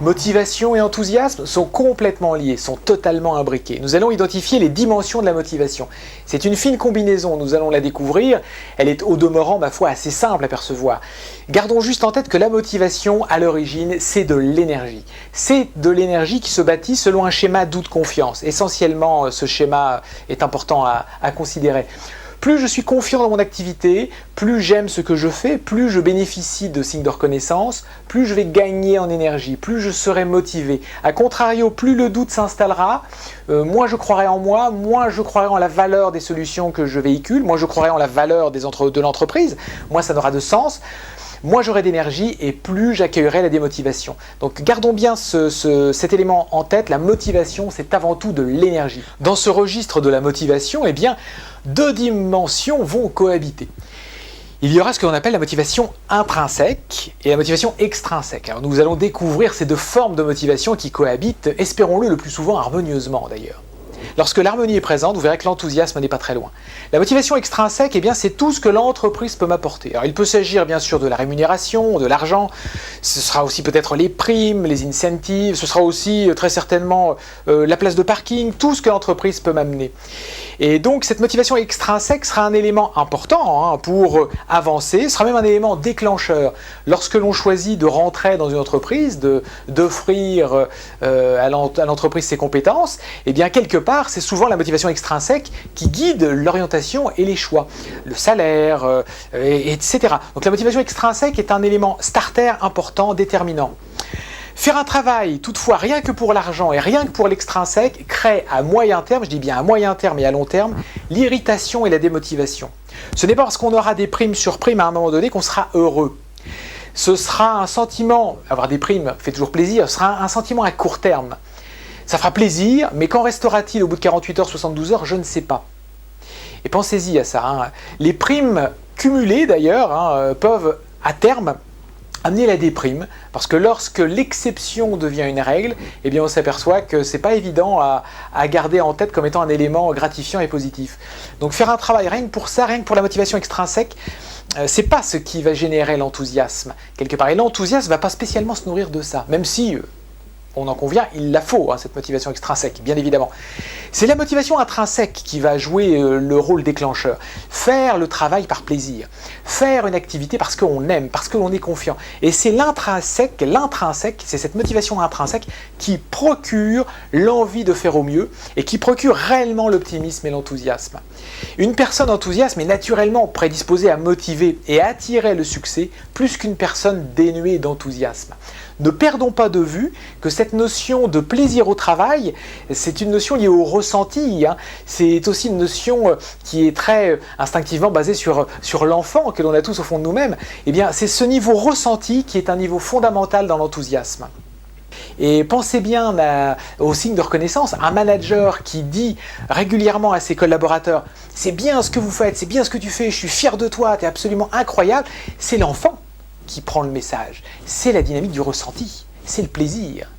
Motivation et enthousiasme sont complètement liés, sont totalement imbriqués. Nous allons identifier les dimensions de la motivation. C'est une fine combinaison, nous allons la découvrir. Elle est au demeurant, ma foi, assez simple à percevoir. Gardons juste en tête que la motivation, à l'origine, c'est de l'énergie. C'est de l'énergie qui se bâtit selon un schéma doute-confiance. Essentiellement, ce schéma est important à considérer. Plus je suis confiant dans mon activité, plus j'aime ce que je fais, plus je bénéficie de signes de reconnaissance, plus je vais gagner en énergie, plus je serai motivé. A contrario, plus le doute s'installera, moins je croirai en moi, moins je croirai en la valeur des solutions que je véhicule, moins je croirai en la valeur de l'entreprise, moins ça n'aura de sens. Moins j'aurai d'énergie et plus j'accueillerai la démotivation. Donc gardons bien cet élément en tête, la motivation c'est avant tout de l'énergie. Dans ce registre de la motivation, eh bien, deux dimensions vont cohabiter. Il y aura ce que l'on appelle la motivation intrinsèque et la motivation extrinsèque. Alors nous allons découvrir ces deux formes de motivation qui cohabitent, espérons-le le plus souvent harmonieusement d'ailleurs. Lorsque l'harmonie est présente, vous verrez que l'enthousiasme n'est pas très loin. La motivation extrinsèque, eh bien, c'est tout ce que l'entreprise peut m'apporter. Alors, il peut s'agir bien sûr de la rémunération, de l'argent, ce sera aussi peut-être les primes, les incentives, ce sera aussi très certainement la place de parking, tout ce que l'entreprise peut m'amener. Et donc, cette motivation extrinsèque sera un élément important pour avancer, sera même un élément déclencheur. Lorsque l'on choisit de rentrer dans une entreprise, d'offrir à l'entreprise ses compétences, eh bien, quelque part, c'est souvent la motivation extrinsèque qui guide l'orientation et les choix, le salaire, etc. Donc la motivation extrinsèque est un élément starter important, déterminant. Faire un travail, toutefois, rien que pour l'argent et rien que pour l'extrinsèque, crée à moyen terme, je dis bien à moyen terme et à long terme, l'irritation et la démotivation. Ce n'est pas parce qu'on aura des primes sur primes à un moment donné qu'on sera heureux. Ce sera un sentiment, avoir des primes fait toujours plaisir, ce sera un sentiment à court terme. Ça fera plaisir, mais qu'en restera-t-il au bout de 48 heures, 72 heures, je ne sais pas. Et pensez-y à ça. Les primes cumulées, d'ailleurs, peuvent, à terme, amener la déprime, parce que lorsque l'exception devient une règle, eh bien on s'aperçoit que c'est pas évident à garder en tête comme étant un élément gratifiant et positif. Donc faire un travail rien que pour ça, rien que pour la motivation extrinsèque, c'est pas ce qui va générer l'enthousiasme, quelque part. Et l'enthousiasme va pas spécialement se nourrir de ça, même si... on en convient, il la faut, cette motivation extrinsèque, bien évidemment. C'est la motivation intrinsèque qui va jouer le rôle déclencheur. Faire le travail par plaisir. Faire une activité parce qu'on aime, parce que l'on est confiant. Et c'est l'intrinsèque, c'est cette motivation intrinsèque qui procure l'envie de faire au mieux et qui procure réellement l'optimisme et l'enthousiasme. Une personne enthousiaste est naturellement prédisposée à motiver et à attirer le succès plus qu'une personne dénuée d'enthousiasme. Ne perdons pas de vue que cette notion de plaisir au travail, c'est une notion liée au ressenti. C'est aussi une notion qui est très instinctivement basée sur l'enfant que l'on a tous au fond de nous-mêmes. Eh bien, c'est ce niveau ressenti qui est un niveau fondamental dans l'enthousiasme. Et pensez bien au signe de reconnaissance. Un manager qui dit régulièrement à ses collaborateurs « c'est bien ce que vous faites, c'est bien ce que tu fais, je suis fier de toi, tu es absolument incroyable », c'est l'enfant qui prend le message. C'est la dynamique du ressenti, c'est le plaisir.